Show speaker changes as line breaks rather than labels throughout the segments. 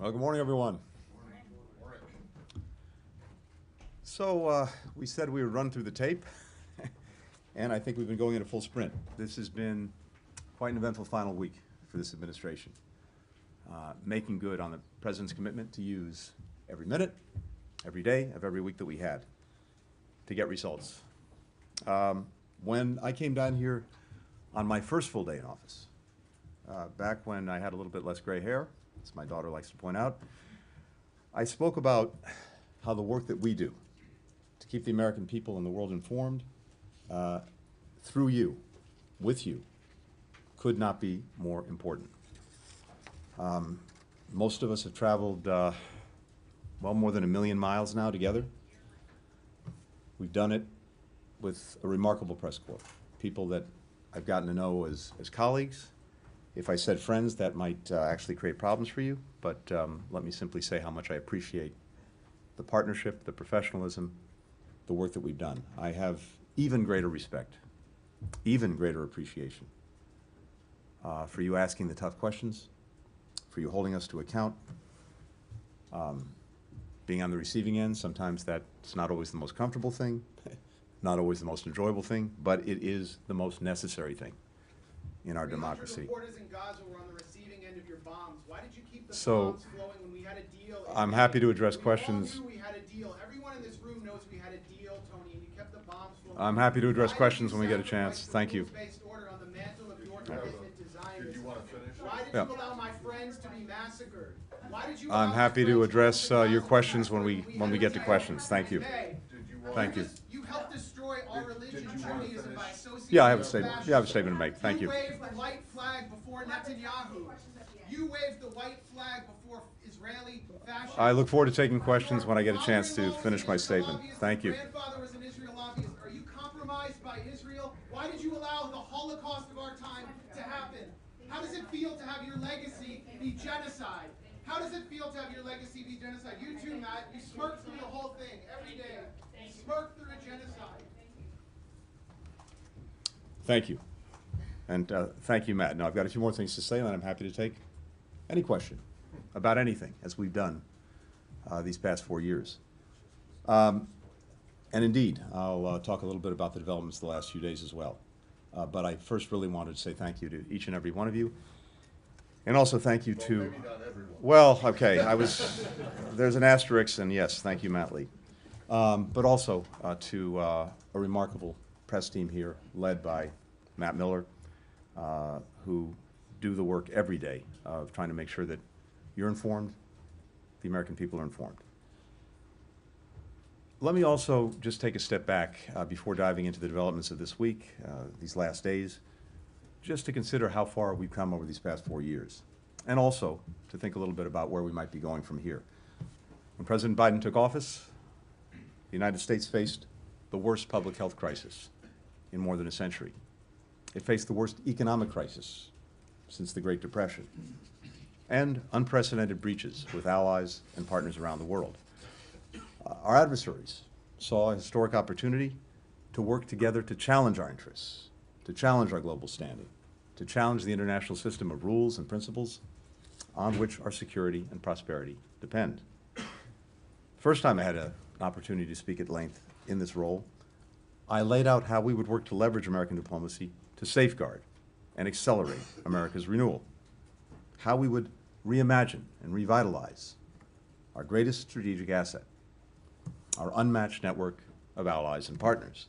Well, good morning, everyone. So we said we would run through the tape, and I think we've been going in a full sprint. This has been quite an eventful final week for this administration, making good on the President's commitment to use every minute, every day of every week that we had to get results. When I came down here on my first full day in office, back when I had a little bit less gray hair, as my daughter likes to point out, I spoke about how the work that we do to keep the American people and the world informed through you, with you, could not be more important. Most of us have traveled well more than 1 million miles now together. We've done it with a remarkable press corps, people that I've gotten to know as colleagues. If I said friends, that might actually create problems for you, but let me simply say how much I appreciate the partnership, the professionalism, the work that we've done. I have even greater respect, even greater appreciation for you asking the tough questions, for you holding us to account, being on the receiving end. Sometimes that's not always the most comfortable thing, not always the most enjoyable thing, but it is the most necessary thing in our democracy.
Reporters in Gaza were on the receiving end of your bombs. Why did you keep the
So,
bombs flowing when we had a deal?
I'm happy to address questions.
We all knew we had a deal. Everyone in this room knows we had a deal, Tony, and you kept the bombs flowing.
I'm happy to address questions when we get a chance. Thank you.
Order on the mantle of your commitment to Zionism.
Did you want to finish?
Why did you allow my friends to be massacred? Why did you
I'm happy to address your questions when we get to questions. Thank you. Thank you.
You helped destroy our religion, Judaism, by associating.
Yeah, I have a statement. Yeah, I have a statement to make. Thank you.
You waved the white flag before Netanyahu. You waved the white flag before Israeli fascists.
I look forward to taking questions when I get a chance to finish my statement. Thank you.
Your grandfather was an Israel lobbyist. Are you compromised by Israel? Why did you allow the Holocaust of our time to happen? How does it feel to have your legacy be genocide? How does it feel to have your legacy be genocide? You too, Matt. You smirk through the whole thing every day. You smirk through a genocide.
Thank you. And thank you, Matt. Now, I've got a few more things to say, and I'm happy to take any question about anything, as we've done these past 4 years. And indeed, I'll talk a little bit about the developments the last few days as well. But I first really wanted to say thank you to each and every one of you. And also thank you to, well, okay, there's an asterisk, and yes, thank you, Matt Lee. But also to a remarkable press team here, led by Matt Miller, who do the work every day of trying to make sure that you're informed, the American people are informed. Let me also just take a step back before diving into the developments of this week, these last days, just to consider how far we've come over these past 4 years, and also to think a little bit about where we might be going from here. When President Biden took office, the United States faced the worst public health crisis in more than a century. It faced the worst economic crisis since the Great Depression, and unprecedented breaches with allies and partners around the world. Our adversaries saw a historic opportunity to work together to challenge our interests, to challenge our global standing, to challenge the international system of rules and principles on which our security and prosperity depend. First time I had an opportunity to speak at length in this role, I laid out how we would work to leverage American diplomacy to safeguard and accelerate America's renewal, how we would reimagine and revitalize our greatest strategic asset, our unmatched network of allies and partners,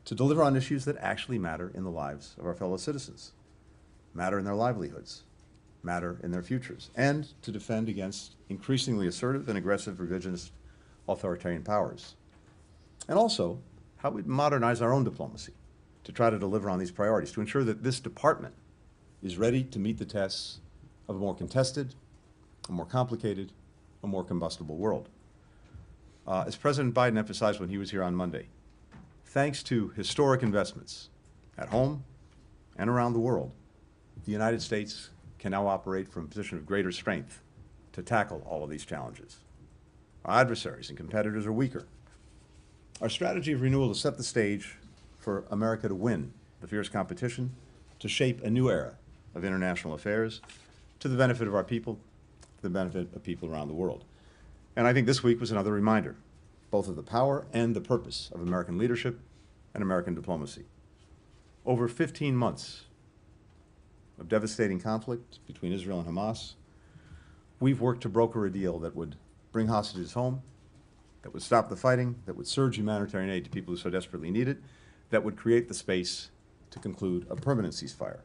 to deliver on issues that actually matter in the lives of our fellow citizens, matter in their livelihoods, matter in their futures, and to defend against increasingly assertive and aggressive revisionist authoritarian powers. And also, how we'd modernize our own diplomacy to try to deliver on these priorities, to ensure that this department is ready to meet the tests of a more contested, a more complicated, a more combustible world. As President Biden emphasized when he was here on Monday, thanks to historic investments at home and around the world, the United States can now operate from a position of greater strength to tackle all of these challenges. Our adversaries and competitors are weaker. Our strategy of renewal to set the stage for America to win the fierce competition, to shape a new era of international affairs to the benefit of our people, the benefit of people around the world. And I think this week was another reminder, both of the power and the purpose of American leadership and American diplomacy. Over 15 months of devastating conflict between Israel and Hamas, we've worked to broker a deal that would bring hostages home, that would stop the fighting, that would surge humanitarian aid to people who so desperately need it, that would create the space to conclude a permanent ceasefire.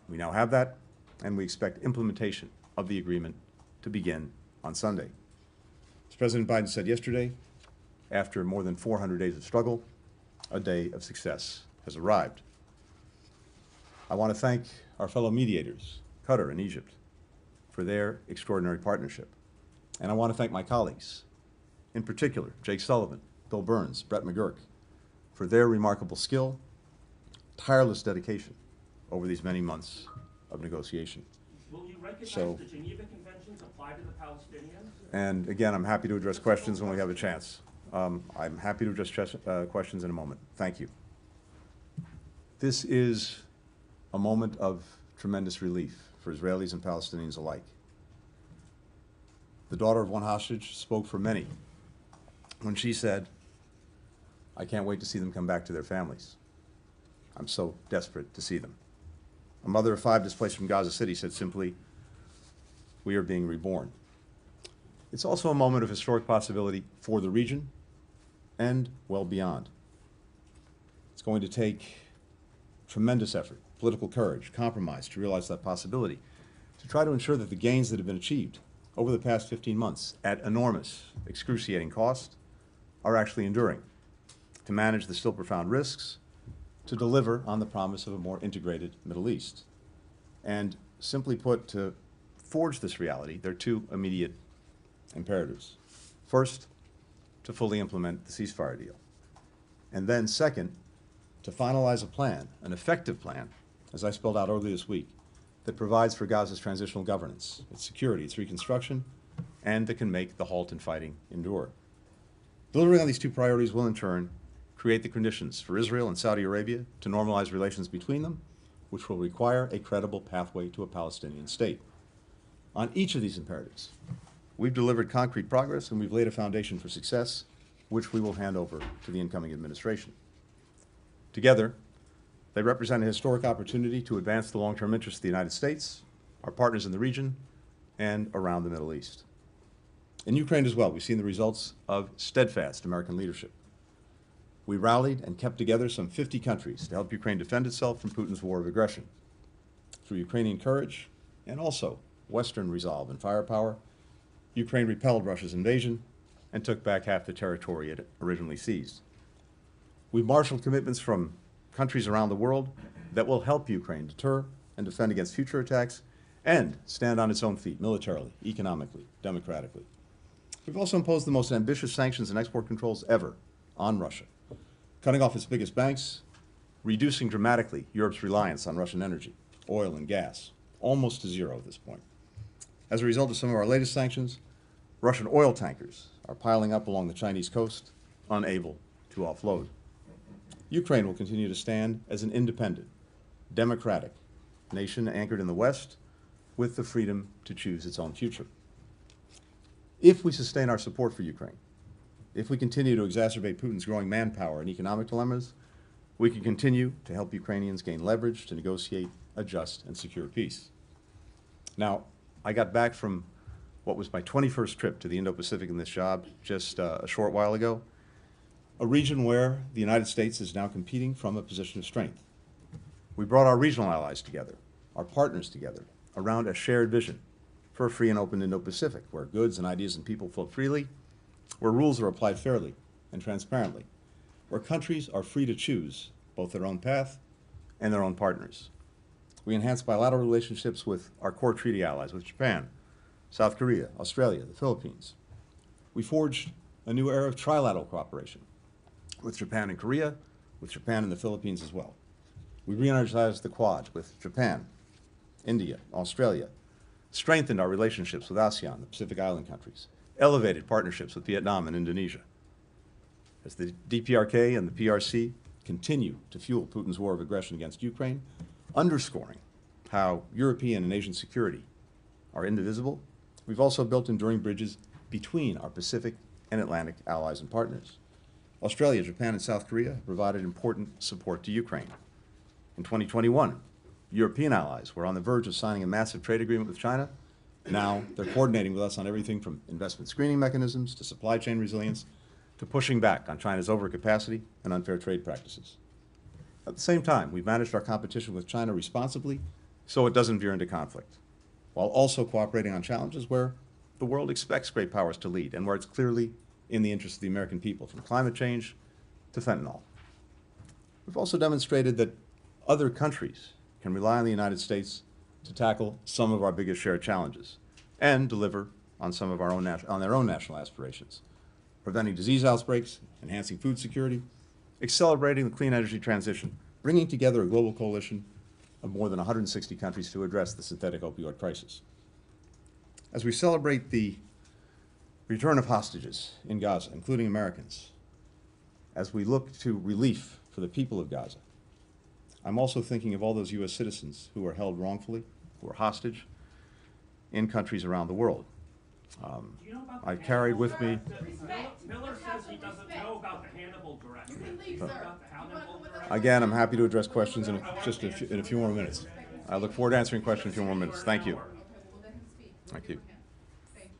We now have that, and we expect implementation of the agreement to begin on Sunday. As President Biden said yesterday, after more than 400 days of struggle, a day of success has arrived. I want to thank our fellow mediators, Qatar and Egypt, for their extraordinary partnership. And I want to thank my colleagues, in particular, Jake Sullivan, Bill Burns, Brett McGurk, for their remarkable skill, tireless dedication over these many months of negotiation.
Will you recognize the Geneva Conventions apply to the Palestinians?
And again, I'm happy to address questions when we have a chance. I'm happy to address questions in a moment. Thank you. This is a moment of tremendous relief for Israelis and Palestinians alike. The daughter of one hostage spoke for many when she said, "I can't wait to see them come back to their families. I'm so desperate to see them." A mother of 5 displaced from Gaza City said simply, "We are being reborn." It's also a moment of historic possibility for the region and well beyond. It's going to take tremendous effort, political courage, compromise to realize that possibility, to try to ensure that the gains that have been achieved over the past 15 months at enormous, excruciating cost are actually enduring, to manage the still profound risks, to deliver on the promise of a more integrated Middle East. And simply put, to forge this reality, there are 2 immediate imperatives. First, to fully implement the ceasefire deal. And then second, to finalize a plan, an effective plan, as I spelled out earlier this week, that provides for Gaza's transitional governance, its security, its reconstruction, and that can make the halt in fighting endure. Delivering on these 2 priorities will in turn create the conditions for Israel and Saudi Arabia to normalize relations between them, which will require a credible pathway to a Palestinian state. On each of these imperatives, we've delivered concrete progress and we've laid a foundation for success, which we will hand over to the incoming administration. Together, they represent a historic opportunity to advance the long-term interests of the United States, our partners in the region, and around the Middle East. In Ukraine as well, we've seen the results of steadfast American leadership. We rallied and kept together some 50 countries to help Ukraine defend itself from Putin's war of aggression. Through Ukrainian courage and also Western resolve and firepower, Ukraine repelled Russia's invasion and took back half the territory it originally seized. We've marshaled commitments from countries around the world that will help Ukraine deter and defend against future attacks and stand on its own feet militarily, economically, democratically. We've also imposed the most ambitious sanctions and export controls ever on Russia, cutting off its biggest banks, reducing dramatically Europe's reliance on Russian energy, oil and gas, almost to zero at this point. As a result of some of our latest sanctions, Russian oil tankers are piling up along the Chinese coast, unable to offload. Ukraine will continue to stand as an independent, democratic nation anchored in the West with the freedom to choose its own future. If we sustain our support for Ukraine, if we continue to exacerbate Putin's growing manpower and economic dilemmas, we can continue to help Ukrainians gain leverage to negotiate a just and secure peace. Now, I got back from what was my 21st trip to the Indo-Pacific in this job just a short while ago, a region where the United States is now competing from a position of strength. We brought our regional allies together, our partners together, around a shared vision for a free and open Indo-Pacific, where goods and ideas and people flow freely, where rules are applied fairly and transparently, where countries are free to choose both their own path and their own partners. We enhanced bilateral relationships with our core treaty allies, with Japan, South Korea, Australia, the Philippines. We forged a new era of trilateral cooperation with Japan and Korea, with Japan and the Philippines as well. We re-energized the Quad with Japan, India, Australia, strengthened our relationships with ASEAN, the Pacific Island countries, elevated partnerships with Vietnam and Indonesia. As the DPRK and the PRC continue to fuel Putin's war of aggression against Ukraine, underscoring how European and Asian security are indivisible, we've also built enduring bridges between our Pacific and Atlantic allies and partners. Australia, Japan, and South Korea have provided important support to Ukraine. In 2021, European allies were on the verge of signing a massive trade agreement with China. Now they're coordinating with us on everything from investment screening mechanisms to supply chain resilience to pushing back on China's overcapacity and unfair trade practices. At the same time, we've managed our competition with China responsibly so it doesn't veer into conflict, while also cooperating on challenges where the world expects great powers to lead and where it's clearly in the interest of the American people, from climate change to fentanyl. We've also demonstrated that other countries can rely on the United States to tackle some of our biggest shared challenges and deliver on some of our own on their own national aspirations, preventing disease outbreaks, enhancing food security, accelerating the clean energy transition, bringing together a global coalition of more than 160 countries to address the synthetic opioid crisis. As we celebrate the return of hostages in Gaza, including Americans, as we look to relief for the people of Gaza, I'm also thinking of all those U.S. citizens who are held wrongfully, who are hostage in countries around the world. I carried with me.
Miller says he doesn't know about the Hannibal Directive.
Again, I'm happy to address questions in a few more minutes. I look forward to answering questions in a few more minutes. Thank you. Thank you.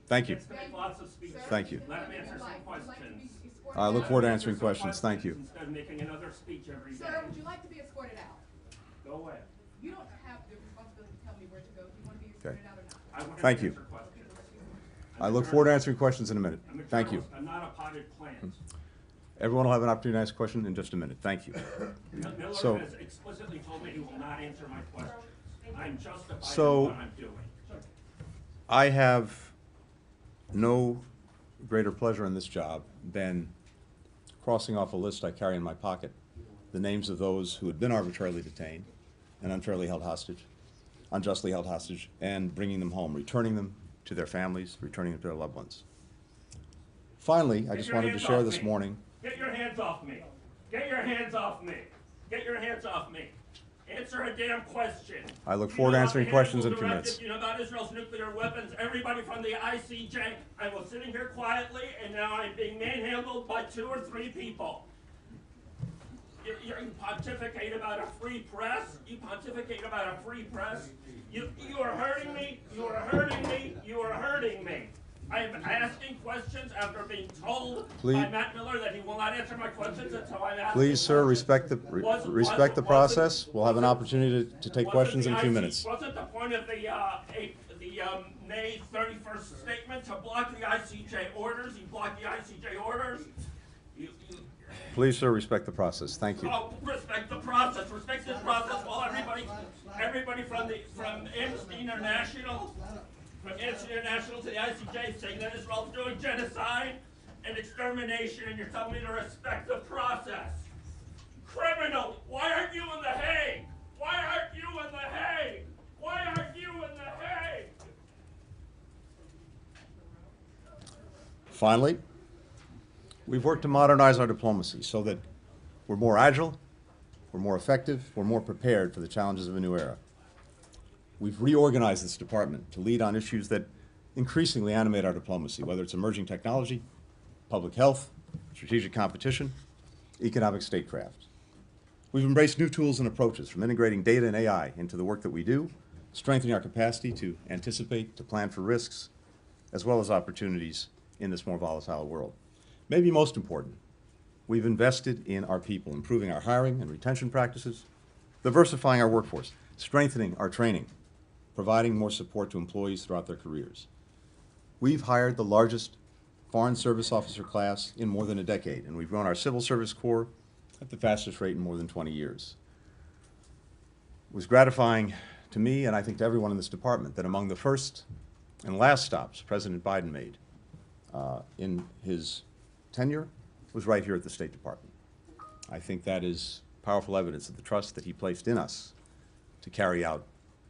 Thank you. Thank you.
Let him answer some questions.
I look forward to answering questions. Thank you.
Instead of making another speech every day.
Sir, would you like to be escorted out?
Go away.
You don't have the responsibility to tell me where to go. Do you want to be escorted out or not?
I want to
Thank you.
answer questions.
I look forward to answering questions in a minute.
I'm a
Thank you.
journalist. I'm not a potted plant.
Everyone will have an opportunity to ask a question in just a minute. Thank you.
Miller
So-
has explicitly told me he will not answer my questions. I'm justified
So-
in what I'm doing.
I have no greater pleasure in this job than crossing off a list I carry in my pocket, the names of those who had been arbitrarily detained and unfairly held hostage, unjustly held hostage, and bringing them home, returning them to their families, returning them to their loved ones. Finally, I just wanted to share this morning.
Get your hands off me. Get your hands off me. Get your hands off me. Answer a damn question.
I look forward to answering questions in a few minutes.
You know about Israel's nuclear weapons. Everybody from the ICJ. I was sitting here quietly, and now I'm being manhandled by 2 or 3 people. You pontificate about a free press. You pontificate about a free press. You are hurting me. You are hurting me. You are hurting me. I am asking questions after being told by Matt Miller that he will not answer my questions until I'm asking.
Please, sir, respect the process. We'll have an opportunity to take questions in a few minutes.
Wasn't the point of the May 31st statement to block the ICJ orders? You blocked the ICJ orders.
Please, sir, respect the process. Thank you.
Oh, respect the process. Respect this process while everybody from Amnesty International. From Amnesty International to the ICJ saying that Israel's doing genocide and extermination, and you're telling me to respect the process. Criminal, why aren't you in The Hague? Why aren't you in The Hague? Why aren't you in The Hague?
Finally, we've worked to modernize our diplomacy so that we're more agile, we're more effective, we're more prepared for the challenges of a new era. We've reorganized this department to lead on issues that increasingly animate our diplomacy, whether it's emerging technology, public health, strategic competition, economic statecraft. We've embraced new tools and approaches, from integrating data and AI into the work that we do, strengthening our capacity to anticipate, to plan for risks, as well as opportunities in this more volatile world. Maybe most important, we've invested in our people, improving our hiring and retention practices, diversifying our workforce, strengthening our training, providing more support to employees throughout their careers. We've hired the largest Foreign Service Officer class in more than a decade, and we've grown our Civil Service Corps at the fastest rate in more than 20 years. It was gratifying to me, and I think to everyone in this department, that among the first and last stops President Biden made in his tenure was right here at the State Department. I think that is powerful evidence of the trust that he placed in us to carry out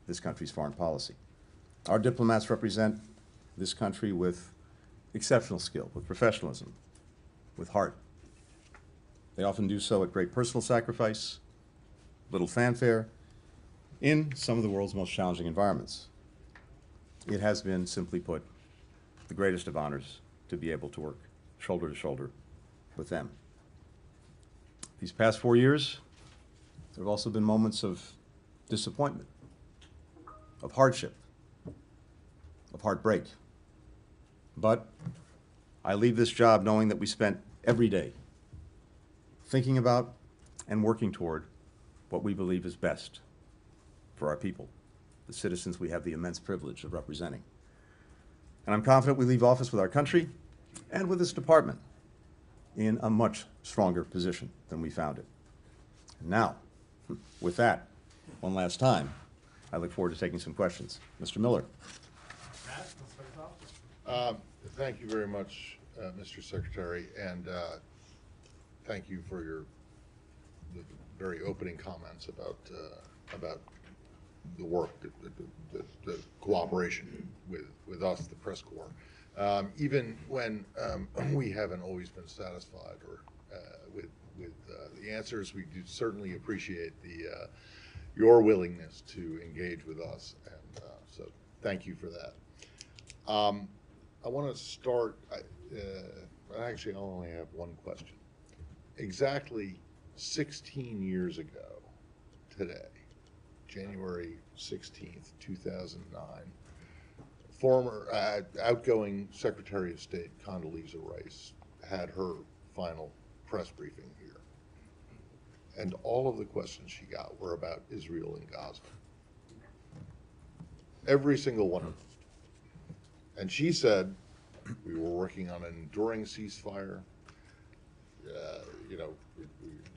this country's foreign policy. Our diplomats represent this country with exceptional skill, with professionalism, with heart. They often do so at great personal sacrifice, little fanfare, in some of the world's most challenging environments. it has been, simply put, the greatest of honors to be able to work shoulder to shoulder with them. These past 4 years, there have also been moments of disappointment, of hardship, of heartbreak. But I leave this job knowing that we spent every day thinking about and working toward what we believe is best for our people, the citizens we have the immense privilege of representing. And I'm confident we leave office with our country and with this department in a much stronger position than we found it. And now, with that, one last time, I look forward to taking some questions. Mr. Miller.
Matt, let's start us off.
Thank you very much, Mr. Secretary, and thank you for the very opening comments about the work, the cooperation with us, the press corps. Even when we haven't always been satisfied or with the answers, we do certainly appreciate your willingness to engage with us, and so thank you for that. I want to start, actually I only have one question. Exactly 16 years ago today, January 16th, 2009, former outgoing Secretary of State Condoleezza Rice had her final press briefing here. And all of the questions she got were about Israel and Gaza. Every single one of them. And she said, we were working on an enduring ceasefire.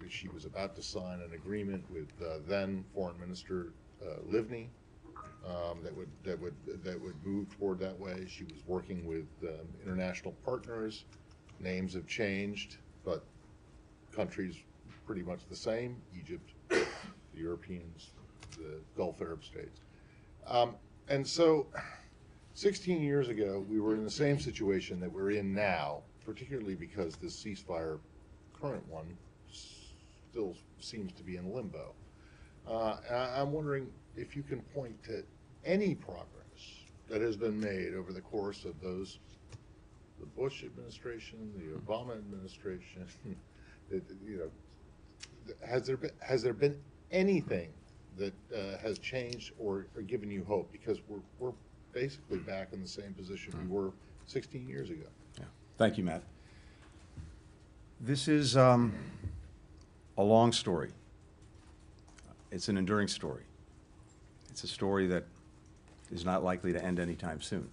She was about to sign an agreement with then Foreign Minister Livni that would move toward that way. She was working with international partners. Names have changed, but countries pretty much the same: Egypt, the Europeans, the Gulf Arab states. And so 16 years ago, we were in the same situation that we're in now, particularly because this ceasefire, current one, still seems to be in limbo. I'm wondering if you can point to any progress that has been made over the course of the Bush administration, the Obama administration. Has there been anything that has changed or given you hope? Because we're basically back in the same position we were 16 years ago.
Yeah. Thank you, Matt. This is a long story. It's an enduring story. It's a story that is not likely to end anytime soon.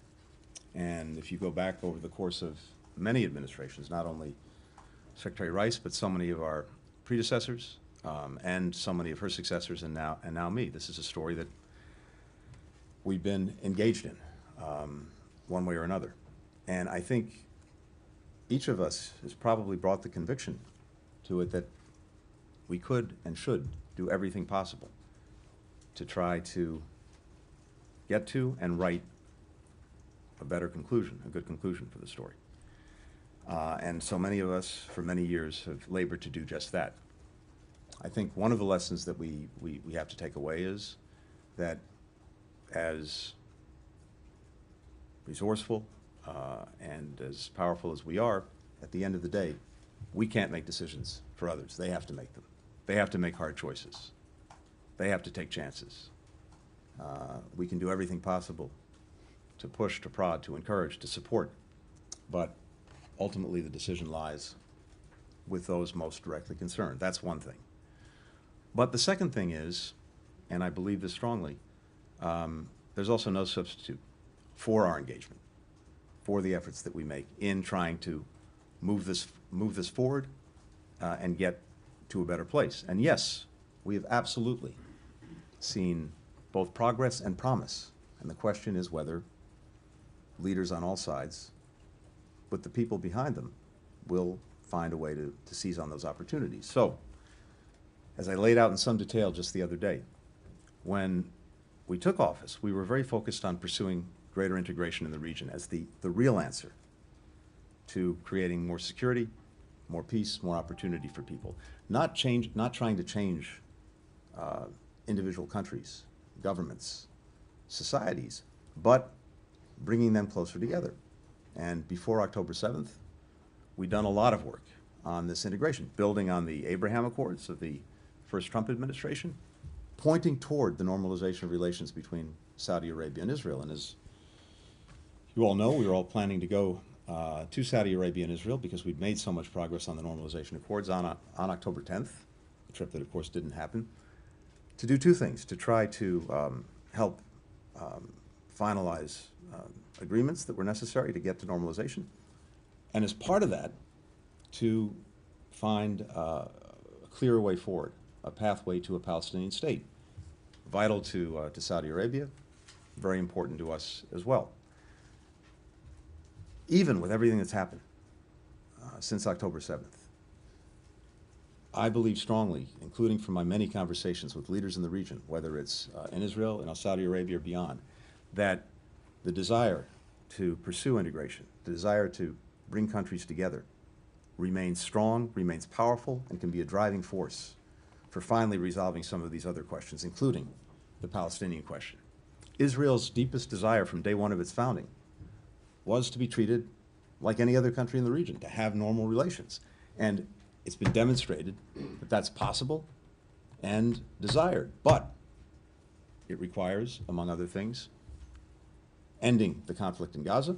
And if you go back over the course of many administrations, not only Secretary Rice, but so many of our predecessors and so many of her successors, and now me, this is a story that we've been engaged in one way or another. And I think each of us has probably brought the conviction to it that we could and should do everything possible to try to get to and write a better conclusion, a good conclusion for the story. And so many of us, for many years, have labored to do just that. I think one of the lessons that we have to take away is that as resourceful and as powerful as we are, at the end of the day, we can't make decisions for others. They have to make them. They have to make hard choices. They have to take chances. We can do everything possible to push, to prod, to encourage, to support, but ultimately the decision lies with those most directly concerned. That's one thing. But the second thing is, and I believe this strongly, there's also no substitute for our engagement, for the efforts that we make in trying to move this forward and get to a better place. And yes, we have absolutely seen both progress and promise. And the question is whether leaders on all sides, with the people behind them, will find a way to seize on those opportunities. So, as I laid out in some detail just the other day, when we took office, we were very focused on pursuing greater integration in the region as the real answer to creating more security, more peace, more opportunity for people. Not trying to change individual countries, governments, societies, but bringing them closer together. And before October 7th, we'd done a lot of work on this integration, building on the Abraham Accords of the first Trump administration, pointing toward the normalization of relations between Saudi Arabia and Israel. And as you all know, we were all planning to go to Saudi Arabia and Israel because we'd made so much progress on the normalization accords on October 10th, a trip that of course didn't happen, to do two things: to try to help finalize agreements that were necessary to get to normalization, and as part of that, to find a clearer way forward, a pathway to a Palestinian state, vital to Saudi Arabia, very important to us as well. Even with everything that's happened since October 7th, I believe strongly, including from my many conversations with leaders in the region, whether it's in Israel, in Saudi Arabia, or beyond, that the desire to pursue integration, the desire to bring countries together, remains strong, remains powerful, and can be a driving force for finally resolving some of these other questions, including the Palestinian question. Israel's deepest desire from day one of its founding was to be treated like any other country in the region, to have normal relations. And it's been demonstrated that that's possible and desired. But it requires, among other things, ending the conflict in Gaza,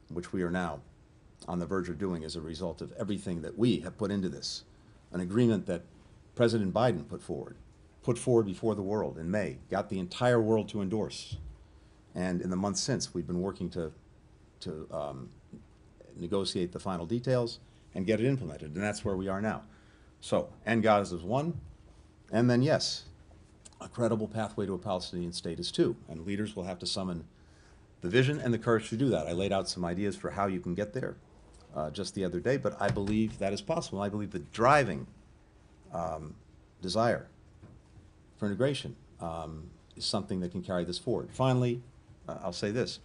which we are now on the verge of doing as a result of everything that we have put into this. An agreement that President Biden put forward before the world in May, got the entire world to endorse. And in the months since, we've been working to negotiate the final details and get it implemented, and that's where we are now. So, end Gaza is one, and then yes, a credible pathway to a Palestinian state is two, and leaders will have to summon the vision and the courage to do that. I laid out some ideas for how you can get there just the other day, but I believe that is possible. I believe the driving desire for integration is something that can carry this forward. Finally, I'll say this.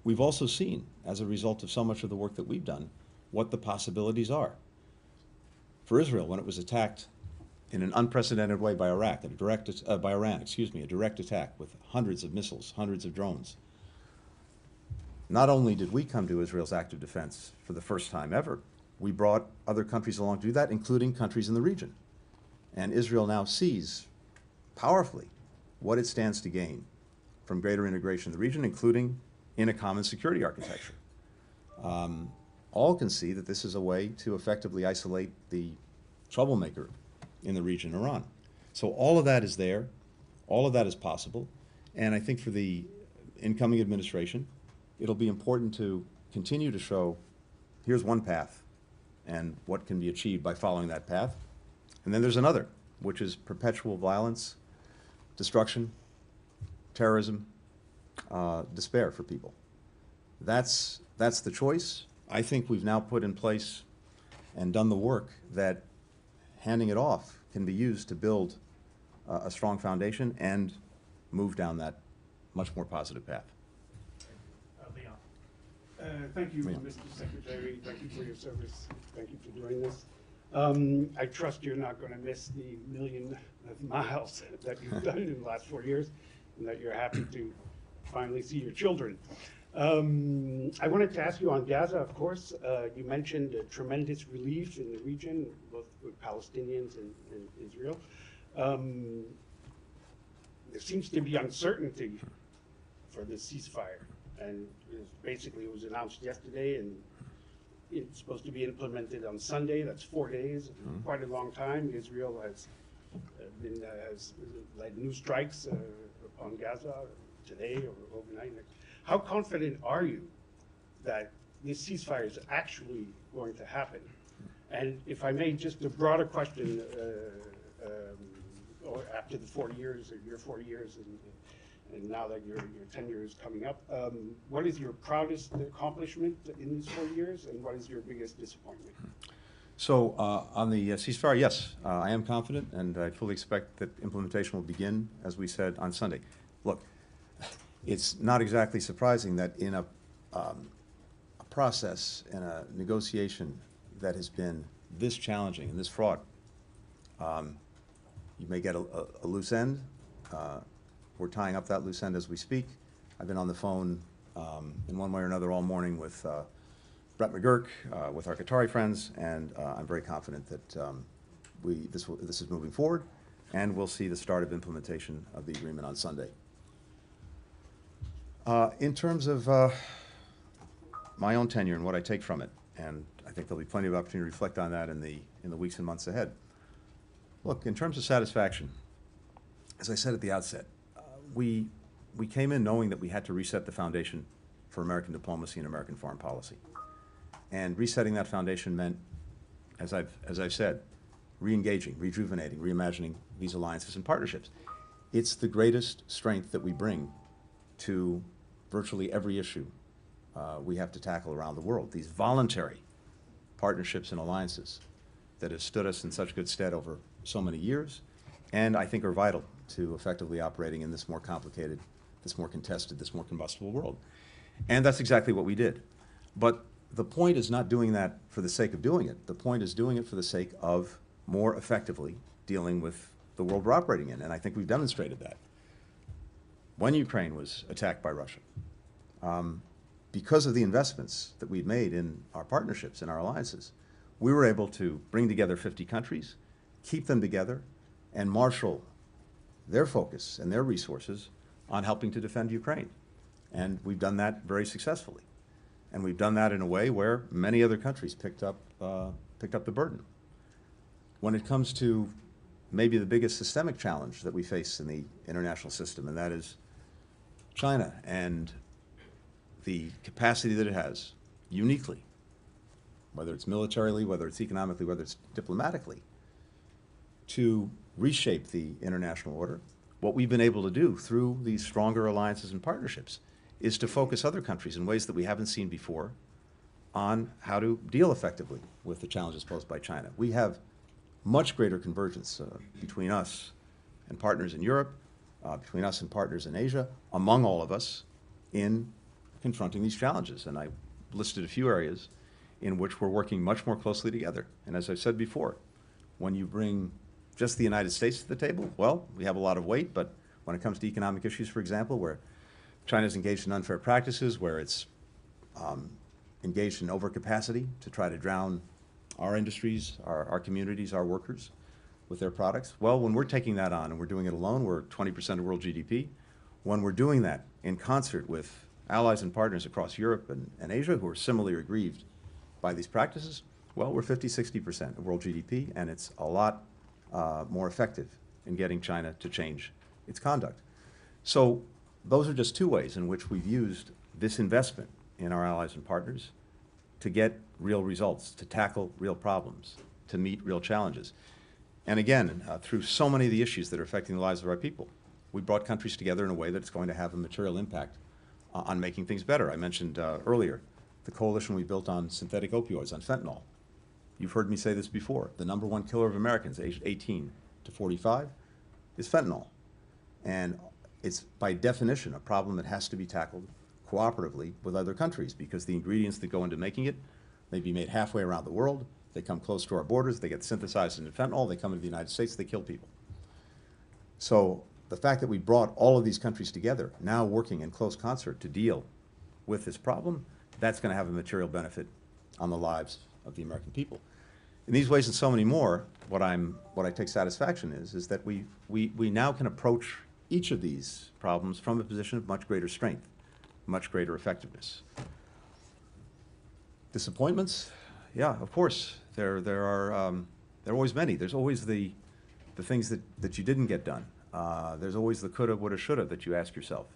We've also seen, as a result of so much of the work that we've done, what the possibilities are. For Israel, when it was attacked in an unprecedented way by Iran, a direct attack with hundreds of missiles, hundreds of drones. Not only did we come to Israel's active defense for the first time ever, we brought other countries along to do that, including countries in the region. And Israel now sees powerfully what it stands to gain from greater integration in the region, including in a common security architecture. All can see that this is a way to effectively isolate the troublemaker in the region, Iran. So all of that is there, all of that is possible, and I think for the incoming administration, it'll be important to continue to show, here's one path, and what can be achieved by following that path. And then there's another, which is perpetual violence, destruction, terrorism, despair for people. That's the choice. I think we've now put in place and done the work that handing it off can be used to build a strong foundation and move down that much more positive path.
Leon.
Thank you,
Leon.
Mr. Secretary. Thank you for your service. Thank you for doing this. I trust you're not going to miss the million of miles that you've done in the last 4 years, and that you're happy to finally see your children. I wanted to ask you on Gaza, of course. You mentioned a tremendous relief in the region, both with Palestinians and Israel. There seems to be uncertainty for the ceasefire, and basically it was announced yesterday, and it's supposed to be implemented on Sunday. That's 4 days, quite a long time. Israel has led new strikes upon Gaza today or overnight. How confident are you that this ceasefire is actually going to happen? And if I may, just a broader question, or after the 4 years, or your 4 years, and now that your tenure is coming up, what is your proudest accomplishment in these 4 years, and what is your biggest disappointment?
So on the ceasefire, yes, I am confident, and I fully expect that implementation will begin, as we said, on Sunday. Look, it's not exactly surprising that in a process, in a negotiation that has been this challenging and this fraught, you may get a loose end. We're tying up that loose end as we speak. I've been on the phone in one way or another all morning with Brett McGurk, with our Qatari friends, and I'm very confident that this is moving forward, and we'll see the start of implementation of the agreement on Sunday. In terms of my own tenure and what I take from it, and I think there'll be plenty of opportunity to reflect on that in the weeks and months ahead. Look, in terms of satisfaction, as I said at the outset, we came in knowing that we had to reset the foundation for American diplomacy and American foreign policy. And resetting that foundation meant, as I've said, re-engaging, rejuvenating, reimagining these alliances and partnerships. It's the greatest strength that we bring to virtually every issue we have to tackle around the world. These voluntary partnerships and alliances that have stood us in such good stead over so many years, and I think are vital to effectively operating in this more complicated, this more contested, this more combustible world. And that's exactly what we did. But the point is not doing that for the sake of doing it. The point is doing it for the sake of more effectively dealing with the world we're operating in, and I think we've demonstrated that. When Ukraine was attacked by Russia, because of the investments that we've made in our partnerships and our alliances, we were able to bring together 50 countries, keep them together, and marshal their focus and their resources on helping to defend Ukraine. And we've done that very successfully. And we've done that in a way where many other countries picked up the burden. When it comes to maybe the biggest systemic challenge that we face in the international system, and that is China and the capacity that it has, uniquely, whether it's militarily, whether it's economically, whether it's diplomatically, to reshape the international order, what we've been able to do through these stronger alliances and partnerships is to focus other countries in ways that we haven't seen before on how to deal effectively with the challenges posed by China. We have much greater convergence between us and partners in Europe, between us and partners in Asia, among all of us, in confronting these challenges. And I listed a few areas in which we're working much more closely together. And as I've said before, when you bring just the United States to the table, well, we have a lot of weight, but when it comes to economic issues, for example, where China's engaged in unfair practices, where it's engaged in overcapacity to try to drown our industries, our communities, our workers with their products, well, when we're taking that on and we're doing it alone, we're 20% of world GDP. When we're doing that in concert with allies and partners across Europe and Asia who are similarly aggrieved by these practices, well, we're 50–60% of world GDP, and it's a lot more effective in getting China to change its conduct. So those are just two ways in which we've used this investment in our allies and partners to get real results, to tackle real problems, to meet real challenges. And again, through so many of the issues that are affecting the lives of our people, we brought countries together in a way that's going to have a material impact on making things better. I mentioned earlier the coalition we built on synthetic opioids, on fentanyl. You've heard me say this before. The #1 killer of Americans aged 18 to 45 is fentanyl. And it's by definition a problem that has to be tackled cooperatively with other countries, because the ingredients that go into making it may be made halfway around the world. They come close to our borders, they get synthesized into fentanyl, they come into the United States, they kill people. So the fact that we brought all of these countries together, now working in close concert to deal with this problem, that's going to have a material benefit on the lives of the American people. In these ways and so many more, what I take satisfaction is that we now can approach each of these problems from a position of much greater strength, much greater effectiveness. Disappointments? Yeah, of course. There are always many. There's always the things that you didn't get done. There's always the coulda, woulda, shoulda that you ask yourself.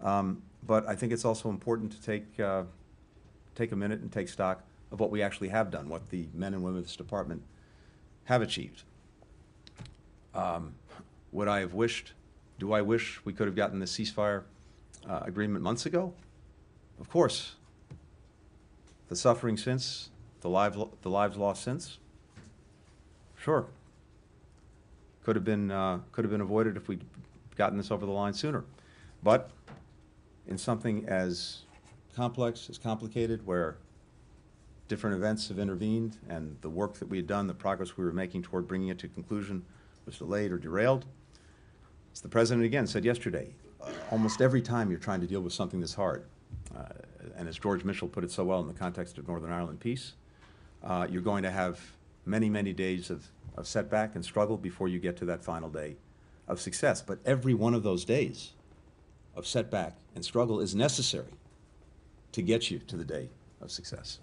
But I think it's also important to take a minute and take stock of what we actually have done, what the men and women of this department have achieved. Would I have wished, do I wish we could have gotten the ceasefire agreement months ago? Of course. The suffering since, the lives lost since? Sure. Could have been avoided if we'd gotten this over the line sooner. But in something as complex, as complicated, where different events have intervened and the work that we had done, the progress we were making toward bringing it to conclusion was delayed or derailed, as the President again said yesterday, almost every time you're trying to deal with something this hard, And as George Mitchell put it so well in the context of Northern Ireland peace, you're going to have many, many days of setback and struggle before you get to that final day of success. But every one of those days of setback and struggle is necessary to get you to the day of success.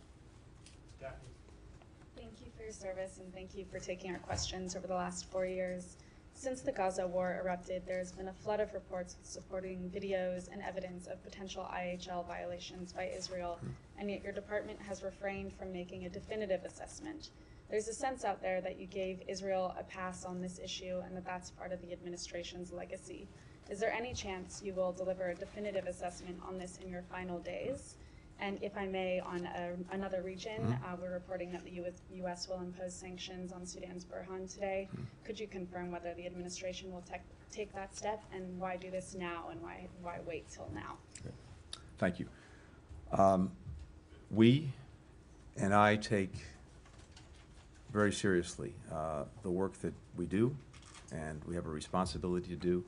Thank you for your service, and thank you for taking our questions over the last 4 years. Since the Gaza war erupted, there has been a flood of reports supporting videos and evidence of potential IHL violations by Israel, and yet your department has refrained from making a definitive assessment. There's a sense out there that you gave Israel a pass on this issue and that that's part of the administration's legacy. Is there any chance you will deliver a definitive assessment on this in your final days? And if I may, on another region, we're reporting that the U.S. will impose sanctions on Sudan's Burhan today. Could you confirm whether the administration will take that step, and why do this now, and why wait till now?
Okay. Thank you. We and I take very seriously the work that we do, and we have a responsibility to do,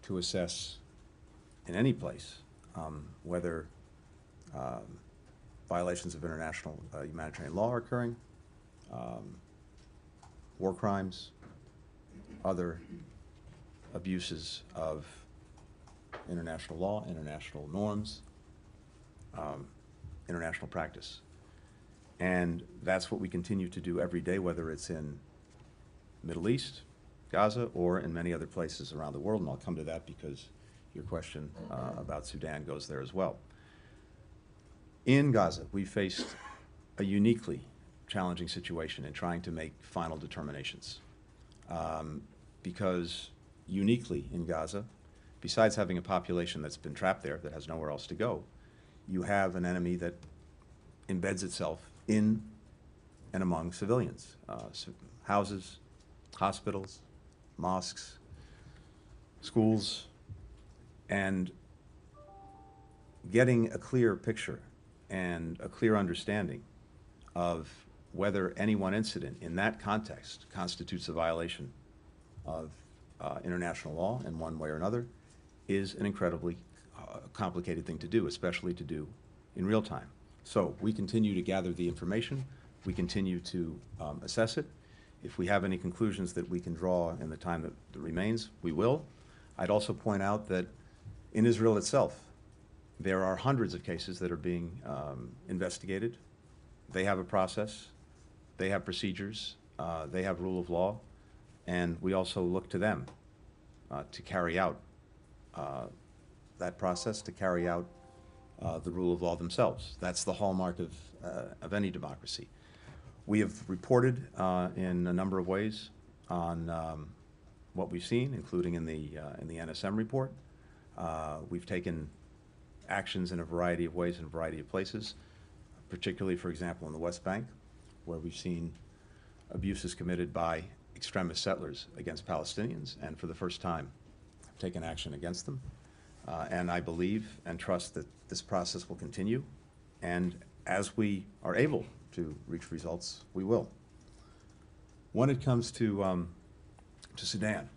to assess in any place whether violations of international humanitarian law are occurring, war crimes, other abuses of international law, international norms, international practice. And that's what we continue to do every day, whether it's in Middle East, Gaza, or in many other places around the world. And I'll come to that because your question about Sudan goes there as well. In Gaza, we faced a uniquely challenging situation in trying to make final determinations. Because uniquely in Gaza, besides having a population that's been trapped there, that has nowhere else to go, you have an enemy that embeds itself in and among civilians. Houses, hospitals, mosques, schools, and getting a clear picture and a clear understanding of whether any one incident in that context constitutes a violation of international law in one way or another is an incredibly complicated thing to do, especially to do in real time. So we continue to gather the information, we continue to assess it. If we have any conclusions that we can draw in the time that remains, we will. I'd also point out that in Israel itself, there are hundreds of cases that are being investigated. They have a process, they have procedures, they have rule of law, and we also look to them to carry out that process, to carry out the rule of law themselves. That's the hallmark of any democracy. We have reported in a number of ways on what we've seen, including in the NSM report. We've taken actions in a variety of ways in a variety of places, particularly, for example, in the West Bank, where we've seen abuses committed by extremist settlers against Palestinians, and for the first time have taken action against them. And I believe and trust that this process will continue, and as we are able to reach results, we will. When it comes to Sudan,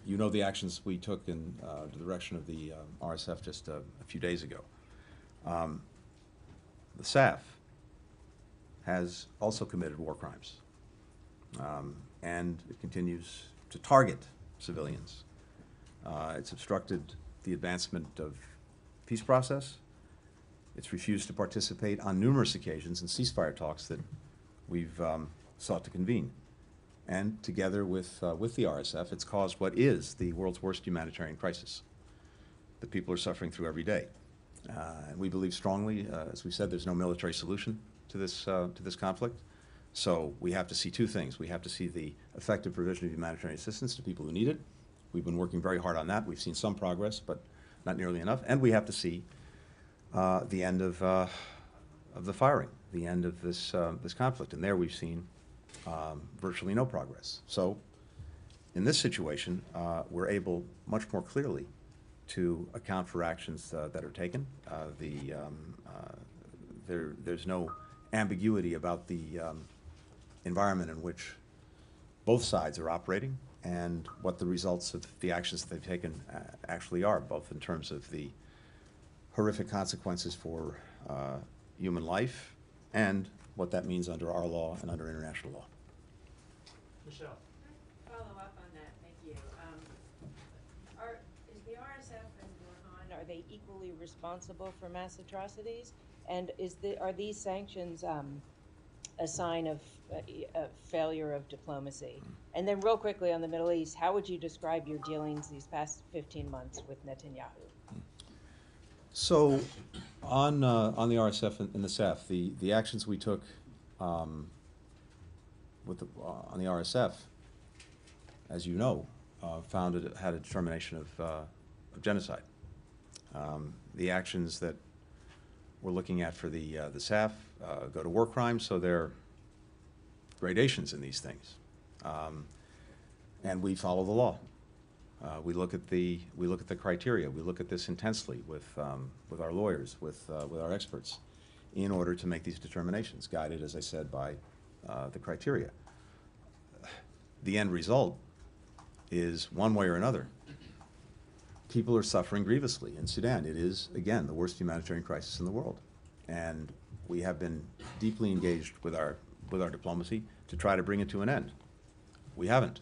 you know the actions we took in the direction of the RSF just a few days ago. The SAF has also committed war crimes, and it continues to target civilians. It's obstructed the advancement of peace process. It's refused to participate on numerous occasions in ceasefire talks that we've sought to convene. And together with the RSF, it's caused what is the world's worst humanitarian crisis that people are suffering through every day. And we believe strongly, as we said, there's no military solution to this conflict. So we have to see two things. We have to see the effective provision of humanitarian assistance to people who need it. We've been working very hard on that. We've seen some progress, but not nearly enough. And we have to see the end of the firing, the end of this conflict. And there we've seen virtually no progress. So in this situation, we're able much more clearly to account for actions that are taken. There's no ambiguity about the environment in which both sides are operating and what the results of the actions that they've taken actually are, both in terms of the horrific consequences for human life and what that means under our law and under international law.
Michelle.
Follow up on that, thank you. Is the RSF and Burhan, are they equally responsible for mass atrocities? And are these sanctions a sign of a failure of diplomacy? And then real quickly on the Middle East, how would you describe your dealings these past 15 months with Netanyahu?
So on the RSF and the CEF, the actions we took on the RSF, as you know, had a determination of genocide. The actions that we're looking at for the CEF go to war crimes, so there are gradations in these things, and we follow the law. We look at the criteria. We look at this intensely with our lawyers, with our experts, in order to make these determinations, guided, as I said, by the criteria. The end result is, one way or another, people are suffering grievously in Sudan. It is, again, the worst humanitarian crisis in the world, and we have been deeply engaged with our diplomacy to try to bring it to an end. We haven't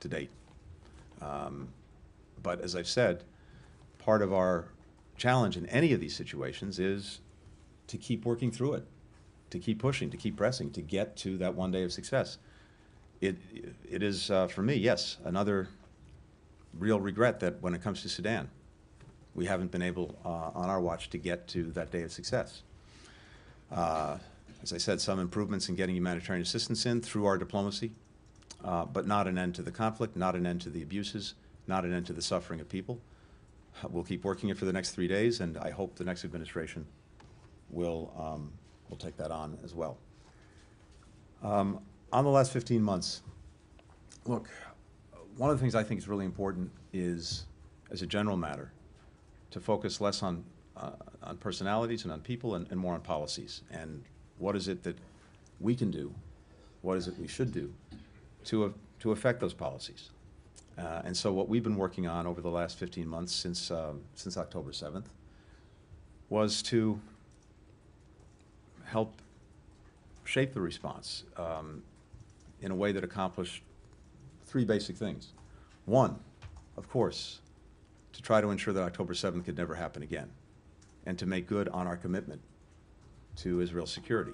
to date. But as I've said, part of our challenge in any of these situations is to keep working through it, to keep pushing, to keep pressing, to get to that one day of success. It is, for me, yes, another real regret that when it comes to Sudan, we haven't been able on our watch to get to that day of success. As I said, some improvements in getting humanitarian assistance in through our diplomacy, but not an end to the conflict, not an end to the abuses, not an end to the suffering of people. We'll keep working it for the next 3 days, and I hope the next administration will take that on as well. On the last 15 months, look, one of the things I think is really important is, as a general matter, to focus less on personalities and on people and more on policies. And what is it that we can do, what is it we should do to affect those policies? And so what we've been working on over the last 15 months since October 7th was to help shape the response in a way that accomplished 3 basic things. One, of course, to try to ensure that October 7th could never happen again, and to make good on our commitment to Israel's security.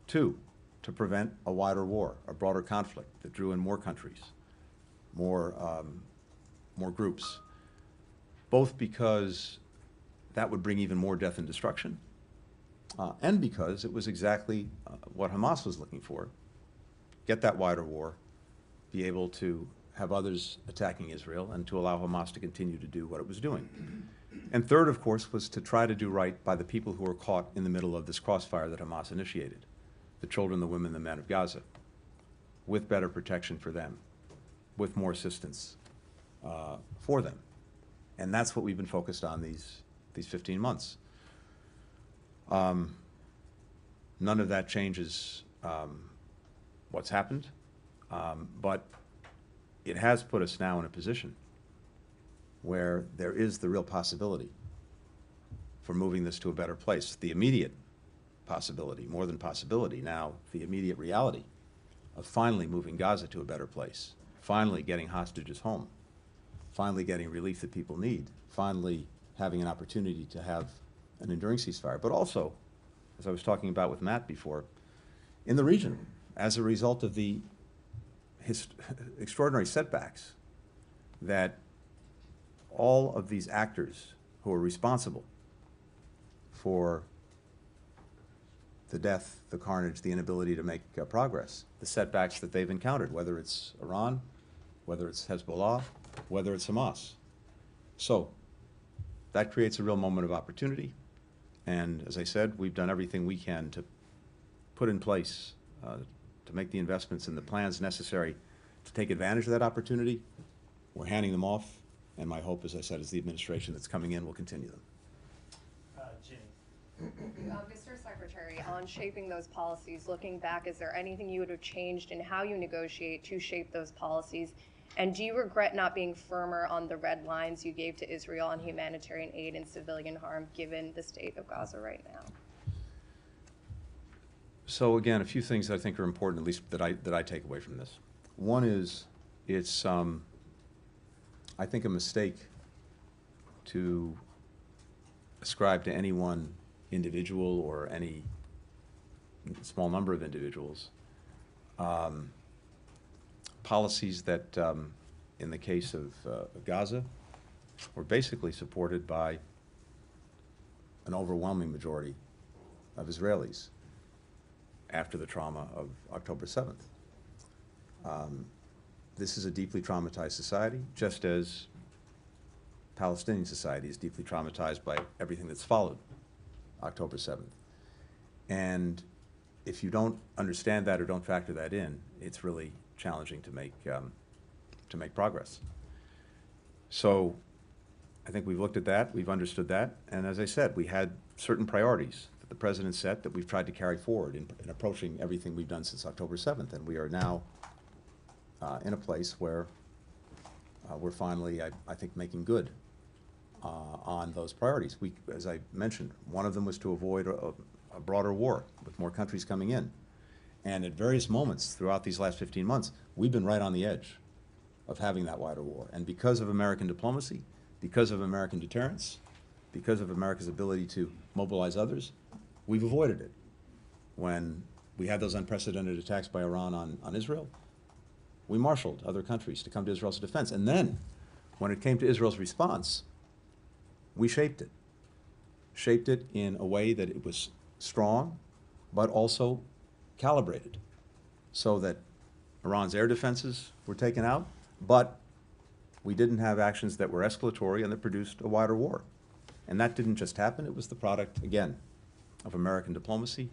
2, to prevent a wider war, a broader conflict that drew in more countries, more groups, both because that would bring even more death and destruction, and because it was exactly what Hamas was looking for: get that wider war, be able to have others attacking Israel, and to allow Hamas to continue to do what it was doing. And third, of course, was to try to do right by the people who were caught in the middle of this crossfire that Hamas initiated: the children, the women, the men of Gaza, with better protection for them, with more assistance for them. And that's what we've been focused on these 15 months. None of that changes what's happened, but it has put us now in a position where there is the real possibility for moving this to a better place. The immediate possibility, more than possibility now, the immediate reality of finally moving Gaza to a better place, finally getting hostages home, finally getting relief that people need, finally having an opportunity to have an enduring ceasefire, but also, as I was talking about with Matt before, in the region, as a result of the extraordinary setbacks that all of these actors who are responsible for the death, the carnage, the inability to make progress, the setbacks that they've encountered, whether it's Iran, whether it's Hezbollah, whether it's Hamas. So that creates a real moment of opportunity. And as I said, we've done everything we can to put in place, to make the investments and the plans necessary to take advantage of that opportunity. We're handing them off, and my hope, as I said, is the administration that's coming in will continue them.
Ginny.
Mr. Secretary, on shaping those policies, looking back, is there anything you would have changed in how you negotiate to shape those policies? And do you regret not being firmer on the red lines you gave to Israel on humanitarian aid and civilian harm, given the state of Gaza right now?
So again, a few things that I think are important, at least that I take away from this. One is it's, I think, a mistake to ascribe to any one individual or any small number of individuals policies that, in the case of Gaza, were basically supported by an overwhelming majority of Israelis after the trauma of October 7th. This is a deeply traumatized society, just as Palestinian society is deeply traumatized by everything that's followed October 7th. And if you don't understand that or don't factor that in, it's really challenging to make progress. So I think we've looked at that, we've understood that, and as I said, we had certain priorities that the President set that we've tried to carry forward in approaching everything we've done since October 7th, and we are now in a place where we're finally, I think, making good on those priorities. As I mentioned, one of them was to avoid a broader war with more countries coming in. And at various moments throughout these last 15 months, we've been right on the edge of having that wider war. And because of American diplomacy, because of American deterrence, because of America's ability to mobilize others, we've avoided it. When we had those unprecedented attacks by Iran on Israel, we marshaled other countries to come to Israel's defense. And then, when it came to Israel's response, we shaped it in a way that it was strong, but also calibrated, so that Iran's air defenses were taken out, but we didn't have actions that were escalatory and that produced a wider war. And that didn't just happen, it was the product, again, of American diplomacy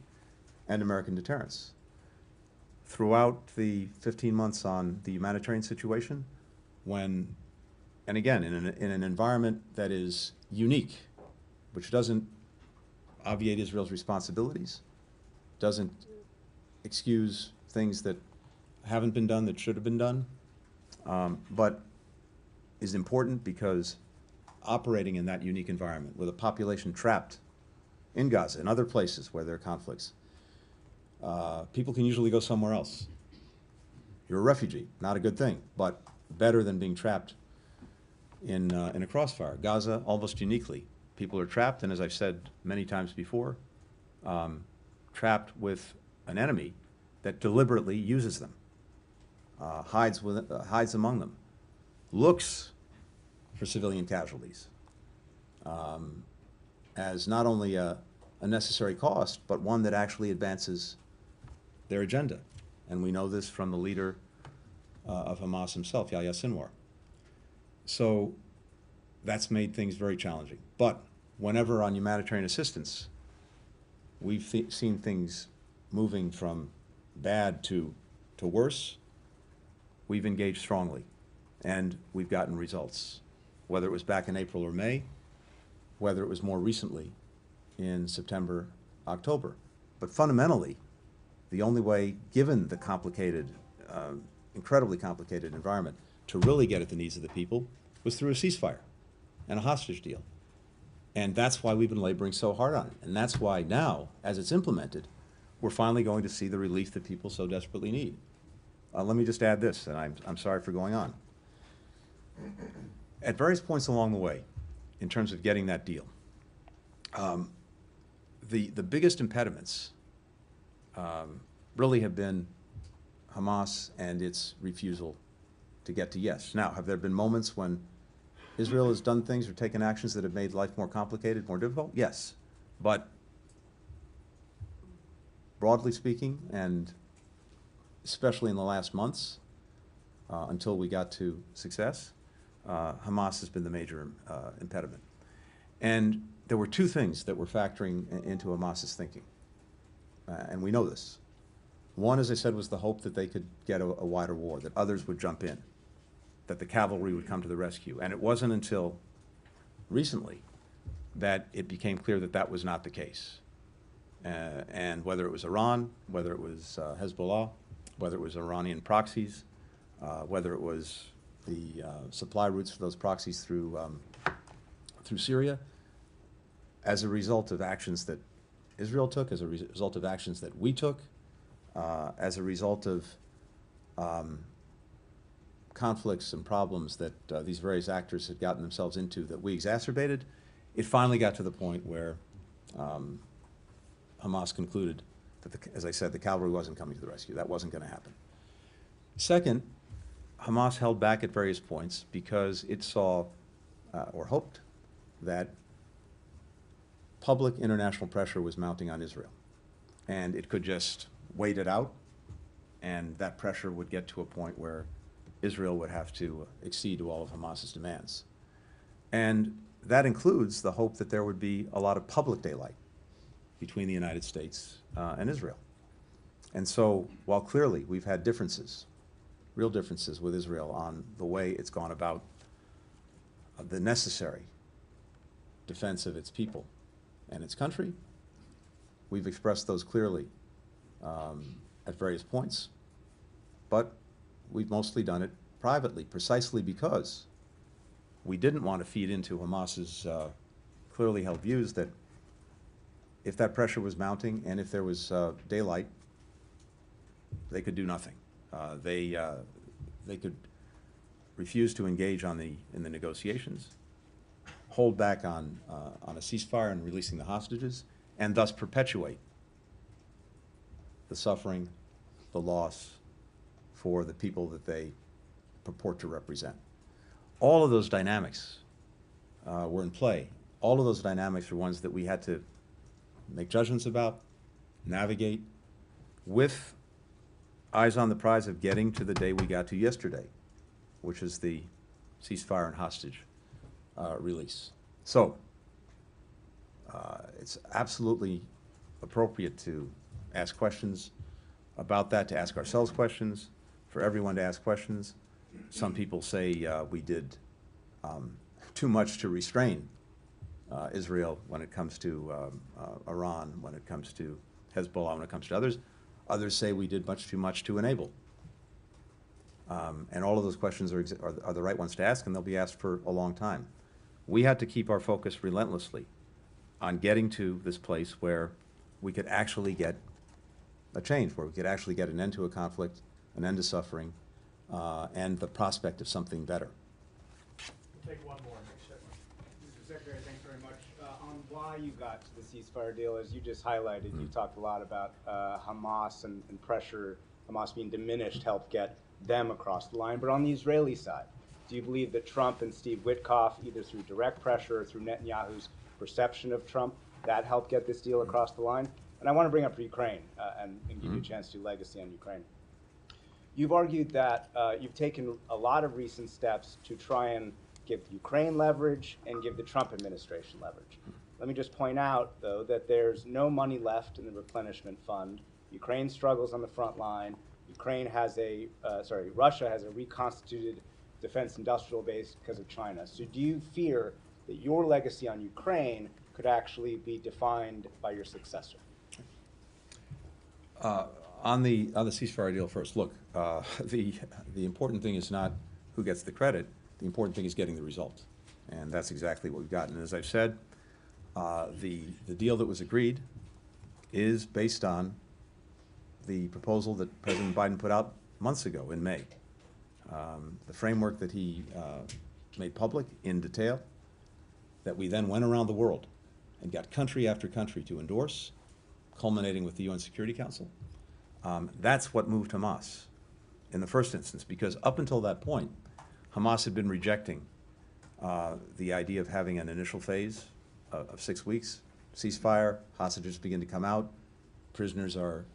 and American deterrence. Throughout the 15 months on the humanitarian situation, when, and again, in an environment that is unique, which doesn't obviate Israel's responsibilities, doesn't excuse things that haven't been done that should have been done, but is important because operating in that unique environment with a population trapped in Gaza and other places where there are conflicts, people can usually go somewhere else. You're a refugee, not a good thing, but better than being trapped in a crossfire. Gaza, almost uniquely, people are trapped, and as I've said many times before, trapped with an enemy that deliberately uses them, hides among them, looks for civilian casualties as not only a necessary cost, but one that actually advances their agenda. And we know this from the leader of Hamas himself, Yahya Sinwar. So that's made things very challenging. But whenever on humanitarian assistance, we've seen things moving from bad to worse, we've engaged strongly, and we've gotten results, whether it was back in April or May, whether it was more recently in September, October. But fundamentally, the only way, given the complicated, incredibly complicated environment, to really get at the needs of the people was through a ceasefire and a hostage deal. And that's why we've been laboring so hard on it. And that's why now, as it's implemented, we're finally going to see the relief that people so desperately need. Let me just add this, and I'm sorry for going on. At various points along the way, in terms of getting that deal, the biggest impediments really have been Hamas and its refusal to get to yes. Now, have there been moments when Israel has done things or taken actions that have made life more complicated, more difficult? Yes. But broadly speaking, and especially in the last months, until we got to success, Hamas has been the major impediment. And there were two things that were factoring into Hamas's thinking, and we know this. One, as I said, was the hope that they could get a wider war, that others would jump in, that the cavalry would come to the rescue. And it wasn't until recently that it became clear that that was not the case. And whether it was Iran, whether it was Hezbollah, whether it was Iranian proxies, whether it was supply routes for those proxies through Syria, as a result of actions that Israel took, as a result of actions that we took, as a result of conflicts and problems that these various actors had gotten themselves into that we exacerbated, it finally got to the point where Hamas concluded that, as I said, the cavalry wasn't coming to the rescue. That wasn't going to happen. Second, Hamas held back at various points because it saw or hoped that public international pressure was mounting on Israel. And it could just wait it out, and that pressure would get to a point where Israel would have to accede to all of Hamas's demands. And that includes the hope that there would be a lot of public daylight between the United States and Israel. And so, while clearly we've had differences, real differences with Israel on the way it's gone about the necessary defense of its people and its country, we've expressed those clearly at various points, but we've mostly done it privately, precisely because we didn't want to feed into Hamas's clearly held views that if that pressure was mounting and if there was daylight, they could do nothing. They could refuse to engage in the negotiations, hold back on a ceasefire and releasing the hostages, and thus perpetuate the suffering, the loss for the people that they purport to represent. All of those dynamics were in play. All of those dynamics are ones that we had to make judgments about, navigate, with eyes on the prize of getting to the day we got to yesterday, which is the ceasefire and hostage release. So, it's absolutely appropriate to ask questions about that, to ask ourselves questions, for everyone to ask questions. Some people say we did too much to restrain Israel when it comes to Iran, when it comes to Hezbollah, when it comes to others. Others say we did much too much to enable. And all of those questions are the right ones to ask, and they'll be asked for a long time. We had to keep our focus relentlessly on getting to this place where we could actually get a change, where we could actually get an end to a conflict, an end to suffering, and the prospect of something better.
We'll take one more next segment.
Mr. Secretary, thanks very much. On why you got to the ceasefire deal, as you just highlighted, you talked a lot about Hamas and pressure, Hamas being diminished, helped get them across the line. But on the Israeli side, do you believe that Trump and Steve Witkoff, either through direct pressure or through Netanyahu's perception of Trump, that helped get this deal across the line? And I want to bring up Ukraine and give you a chance to do legacy on Ukraine. You've argued that you've taken a lot of recent steps to try and give Ukraine leverage and give the Trump administration leverage. Let me just point out, though, that there's no money left in the replenishment fund. Ukraine struggles on the front line. Russia has a reconstituted defense industrial base because of China. So do you fear that your legacy on Ukraine could actually be defined by your successor?
On the ceasefire deal first, look, the important thing is not who gets the credit. The important thing is getting the result, and that's exactly what we've gotten. And as I've said, the deal that was agreed is based on the proposal that President Biden put out months ago in May. The framework that he made public in detail, that we then went around the world and got country after country to endorse, culminating with the UN Security Council. That's what moved Hamas in the first instance, because up until that point, Hamas had been rejecting the idea of having an initial phase of 6 weeks, ceasefire, hostages begin to come out, prisoners are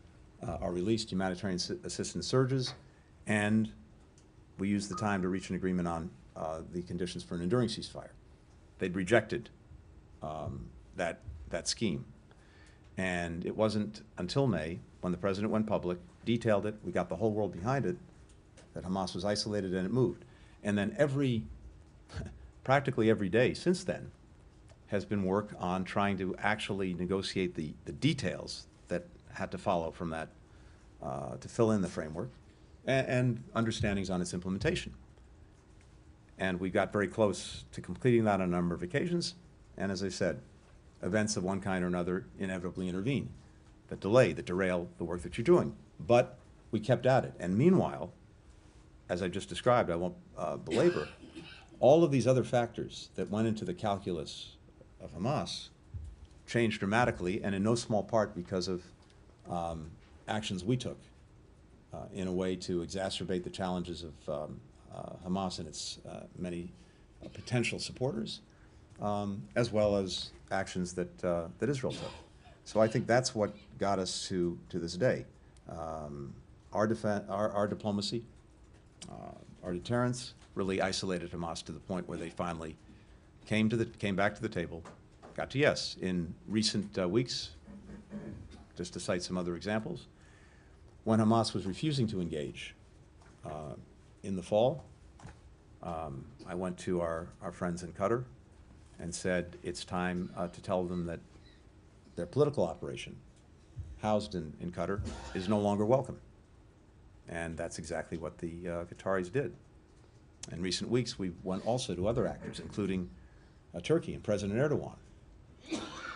released, humanitarian assistance surges, and we use the time to reach an agreement on the conditions for an enduring ceasefire. They'd rejected that scheme. And it wasn't until May, when the president went public, detailed it, we got the whole world behind it, that Hamas was isolated and it moved. And then practically every day since then has been work on trying to actually negotiate the details that had to follow from that to fill in the framework, and understandings on its implementation. And we got very close to completing that on a number of occasions. And as I said, events of one kind or another inevitably intervene that delay, that derail the work that you're doing. But we kept at it. And meanwhile, as I just described, I won't belabor, all of these other factors that went into the calculus of Hamas changed dramatically, and in no small part because of actions we took in a way to exacerbate the challenges of Hamas and its many potential supporters, as well as actions that, that Israel took. So I think that's what got us to this day. Our diplomacy, our deterrence really isolated Hamas to the point where they finally came back to the table, got to yes. In recent weeks, just to cite some other examples, when Hamas was refusing to engage in the fall, I went to our friends in Qatar and said it's time to tell them that their political operation housed in Qatar is no longer welcome. And that's exactly what the Qataris did. In recent weeks, we went also to other actors, including Turkey and President Erdogan,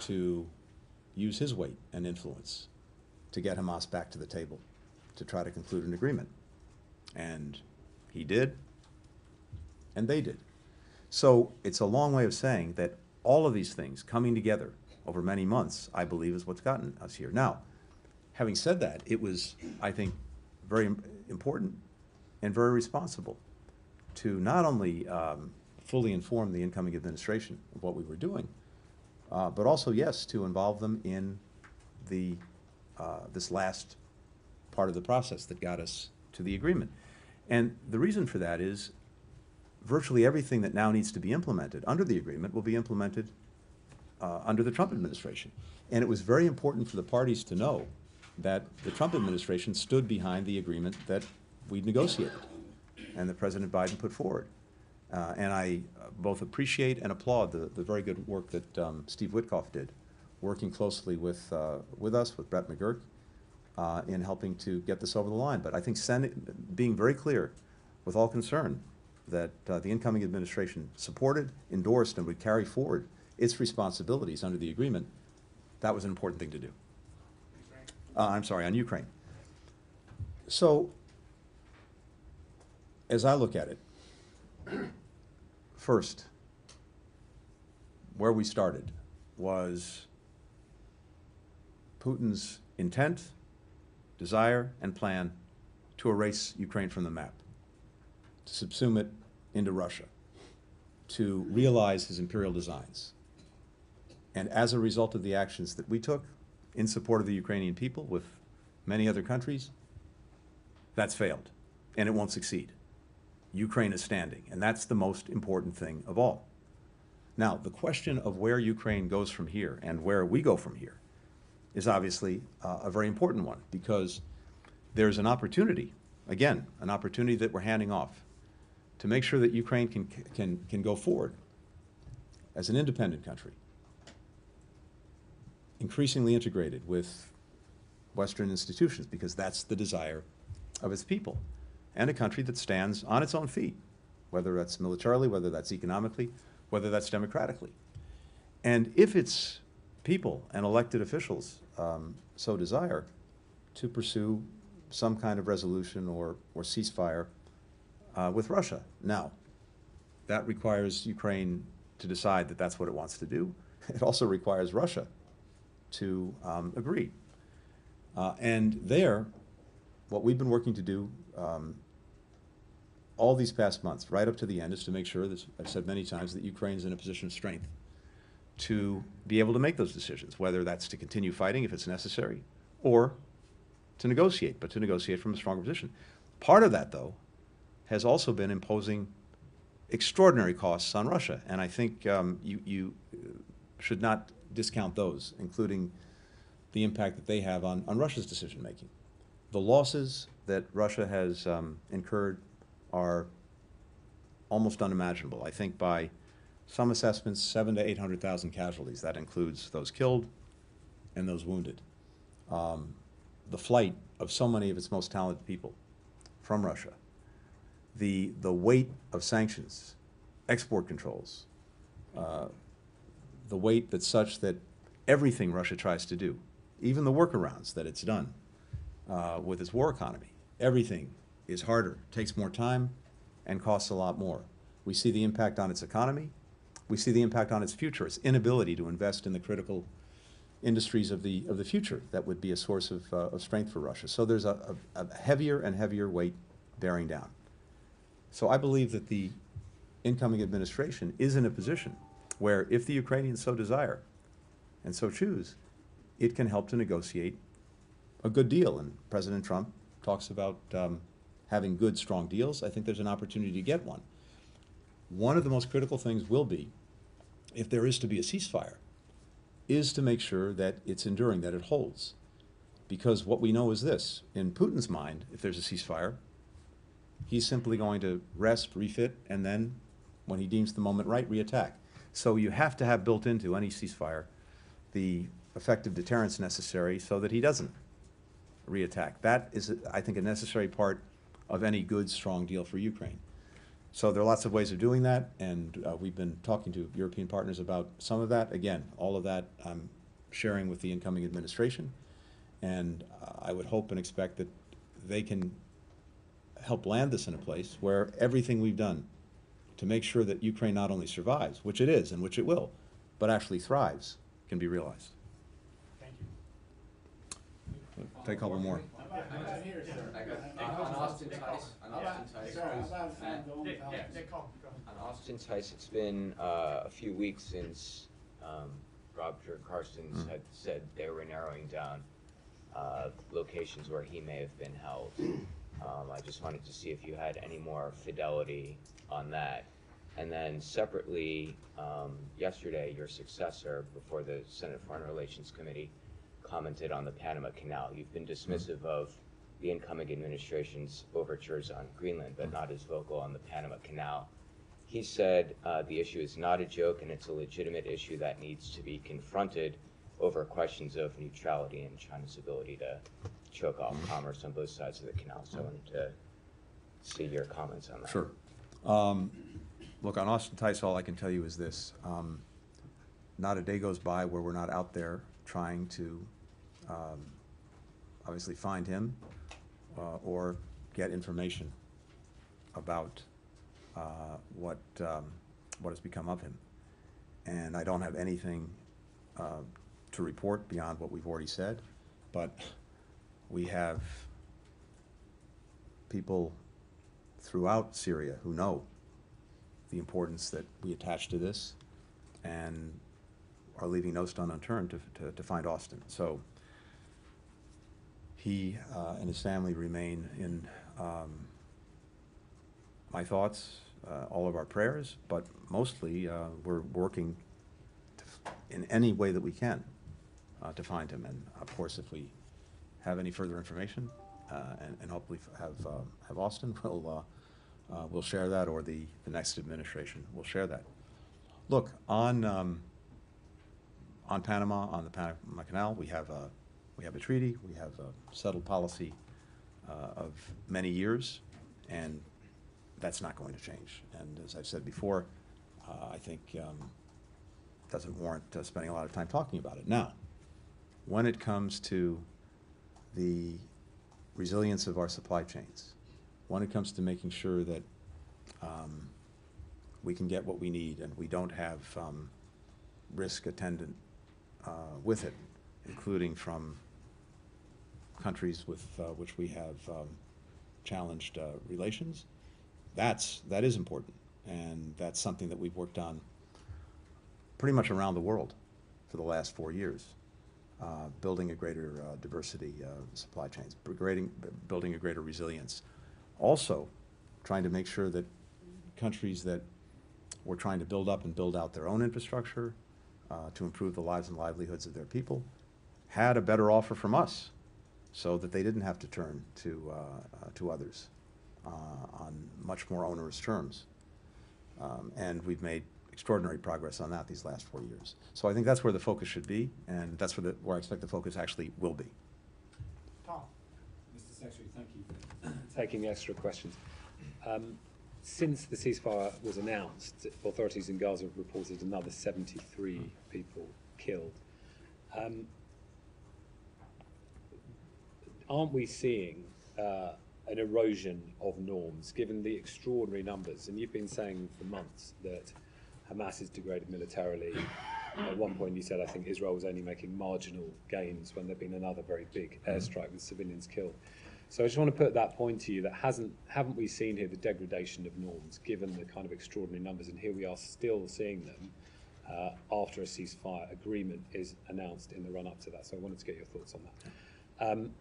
to use his weight and influence to get Hamas back to the table to try to conclude an agreement. And he did, and they did. So it's a long way of saying that all of these things coming together over many months, I believe, is what's gotten us here. Now, having said that, it was, I think, very important and very responsible to not only fully inform the incoming administration of what we were doing, but also, yes, to involve them in the this last part of the process that got us to the agreement. And the reason for that is virtually everything that now needs to be implemented under the agreement will be implemented under the Trump administration. And it was very important for the parties to know that the Trump administration stood behind the agreement that we negotiated and that President Biden put forward. And I both appreciate and applaud the very good work that Steve Witkoff did, working closely with us, with Brett McGurk, in helping to get this over the line. But I think being very clear with all concerned that the incoming administration supported, endorsed, and would carry forward its responsibilities under the agreement, that was an important thing to do. I'm sorry, on Ukraine. So, as I look at it, first, where we started was Putin's intent, desire, and plan to erase Ukraine from the map, to subsume it into Russia, to realize his imperial designs. And as a result of the actions that we took in support of the Ukrainian people with many other countries, that's failed, and it won't succeed. Ukraine is standing, and that's the most important thing of all. Now, the question of where Ukraine goes from here and where we go from here is obviously a very important one, because there's an opportunity, again, an opportunity that we're handing off to make sure that Ukraine can go forward as an independent country, increasingly integrated with Western institutions, because that's the desire of its people, and a country that stands on its own feet, whether that's militarily, whether that's economically, whether that's democratically. And if its people and elected officials so desire to pursue some kind of resolution or ceasefire with Russia. Now, that requires Ukraine to decide that that's what it wants to do. It also requires Russia to agree. And there, what we've been working to do all these past months, right up to the end, is to make sure, as I've said many times, that Ukraine's in a position of strength to be able to make those decisions, whether that's to continue fighting if it's necessary, or to negotiate, but to negotiate from a stronger position. Part of that, though, has also been imposing extraordinary costs on Russia, and I think you should not discount those, including the impact that they have on Russia's decision-making. The losses that Russia has incurred are almost unimaginable. I think by some assessments, 700,000 to 800,000 casualties. That includes those killed and those wounded. The flight of so many of its most talented people from Russia. The weight of sanctions export controls, the weight that's such that everything Russia tries to do, even the workarounds that it's done with its war economy, everything is harder, takes more time, and costs a lot more. We see the impact on its economy. We see the impact on its future, its inability to invest in the critical industries of the future that would be a source of strength for Russia. So there's a heavier and heavier weight bearing down. So I believe that the incoming administration is in a position where, if the Ukrainians so desire and so choose, it can help to negotiate a good deal. And President Trump talks about having good, strong deals. I think there's an opportunity to get one. One of the most critical things will be, if there is to be a ceasefire, is to make sure that it's enduring, that it holds. Because what we know is this: in Putin's mind, if there's a ceasefire, he's simply going to rest, refit, and then, when he deems the moment right, reattack. So you have to have built into any ceasefire the effective deterrence necessary so that he doesn't reattack. That is, I think, a necessary part of any good, strong deal for Ukraine. So there are lots of ways of doing that, and we've been talking to European partners about some of that. Again, all of that I'm sharing with the incoming administration, and I would hope and expect that they can help land this in a place where everything we've done to make sure that Ukraine not only survives, which it is and which it will, but actually thrives, can be realized.
Thank you.
Take a couple more.
On Austin Tice, it's been a few weeks since Roger Carstens had said they were narrowing down locations where he may have been held. I just wanted to see if you had any more fidelity on that. And then separately, yesterday, your successor before the Senate Foreign Relations Committee commented on the Panama Canal. You've been dismissive of the incoming administration's overtures on Greenland, but not as vocal on the Panama Canal. He said the issue is not a joke and it's a legitimate issue that needs to be confronted over questions of neutrality and China's ability to choke off commerce on both sides of the canal. So I wanted to see your comments on that.
Sure. Look, on Austin Tice, all I can tell you is this. Not a day goes by where we're not out there trying to obviously find him or get information about what has become of him. And I don't have anything to report beyond what we've already said, but we have people throughout Syria who know the importance that we attach to this and are leaving no stone unturned to find Austin. So he and his family remain in my thoughts, all of our prayers, but mostly we're working in any way that we can to find him. And of course, if we have any further information and hopefully have Austin, we'll share that, or the next administration will share that. Look, on Panama, on the Panama Canal, we have a treaty, we have a settled policy of many years, and that's not going to change. And as I've said before, I think doesn't warrant spending a lot of time talking about it. Now, when it comes to the resilience of our supply chains, when it comes to making sure that we can get what we need and we don't have risk attendant with it, including from countries with which we have challenged relations, that is important, and that's something that we've worked on pretty much around the world for the last 4 years, building a greater diversity of supply chains, building a greater resilience. Also, trying to make sure that countries that were trying to build up and build out their own infrastructure to improve the lives and livelihoods of their people had a better offer from us, so that they didn't have to turn to others on much more onerous terms. And we've made extraordinary progress on that these last 4 years. So I think that's where the focus should be, and that's where I expect the focus actually will be.
Tom.
Mr. Secretary, thank you for taking the extra questions. since the ceasefire was announced, authorities in Gaza have reported another 73 people killed. Aren't we seeing an erosion of norms, given the extraordinary numbers? And you've been saying for months that Hamas is degraded militarily. At one point you said, I think, Israel was only making marginal gains when there'd been another very big airstrike with civilians killed. So I just want to put that point to you, that haven't we seen here the degradation of norms, given the kind of extraordinary numbers? And here we are still seeing them after a ceasefire agreement is announced in the run-up to that. So I wanted to get your thoughts on that.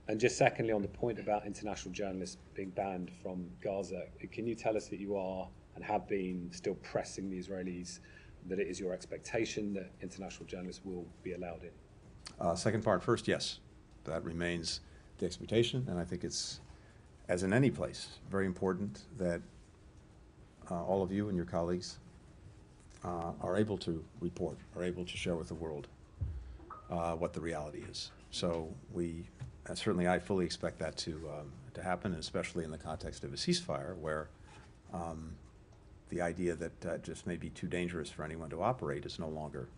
And just secondly, on the point about international journalists being banned from Gaza, can you tell us that you are and have been still pressing the Israelis, that it is your expectation that international journalists will be allowed in?
Second part first, yes. That remains the expectation, and I think it's, as in any place, very important that all of you and your colleagues are able to report, are able to share with the world what the reality is. So we, certainly I fully expect that to happen, and especially in the context of a ceasefire, where the idea that just may be too dangerous for anyone to operate is no longer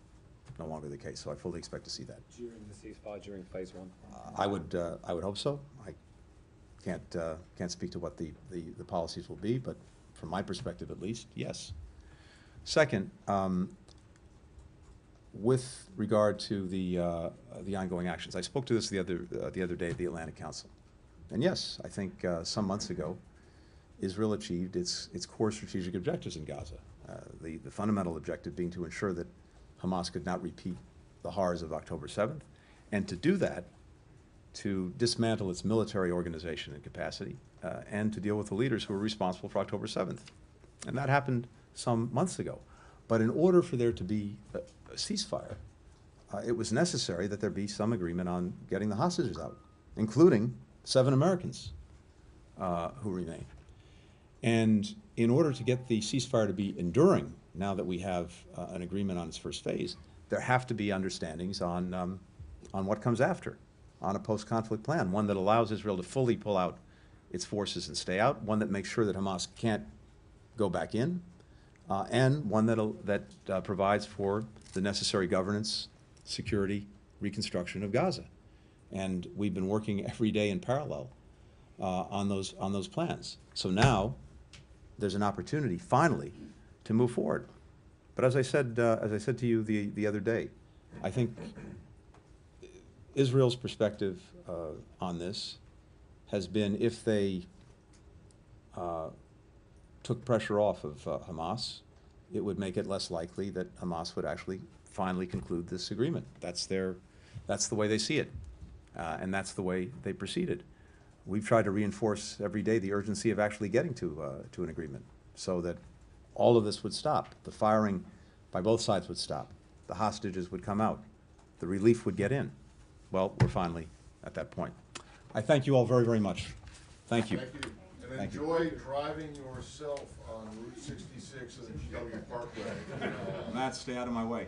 the case. So I fully expect to see that.
During the ceasefire, during phase one?
I would hope so. I can't speak to what the policies will be, but from my perspective at least, yes. Second, with regard to the ongoing actions, I spoke to this the other day at the Atlantic Council, and yes, I think some months ago, Israel achieved its core strategic objectives in Gaza. The fundamental objective being to ensure that Hamas could not repeat the horrors of October 7th, and to do that, to dismantle its military organization and capacity, and to deal with the leaders who were responsible for October 7th. And that happened some months ago. But in order for there to be a ceasefire, it was necessary that there be some agreement on getting the hostages out, including 7 Americans who remain. And in order to get the ceasefire to be enduring, now that we have an agreement on its first phase, there have to be understandings on what comes after, on a post-conflict plan, one that allows Israel to fully pull out its forces and stay out, one that makes sure that Hamas can't go back in, and one that provides for the necessary governance, security, reconstruction of Gaza. And we've been working every day in parallel on those plans. So now there's an opportunity, finally, to move forward. But as I said to you the other day, I think Israel's perspective on this has been, if they took pressure off of Hamas, it would make it less likely that Hamas would actually finally conclude this agreement. That's the way they see it, and that's the way they proceeded. We've tried to reinforce every day the urgency of actually getting to an agreement, so that all of this would stop. The firing by both sides would stop. The hostages would come out. The relief would get in. Well, we're finally at that point. I thank you all very, very much. Thank you.
Thank you. And enjoy driving yourself on Route 66 of the GW Parkway.
Matt, stay out of my way.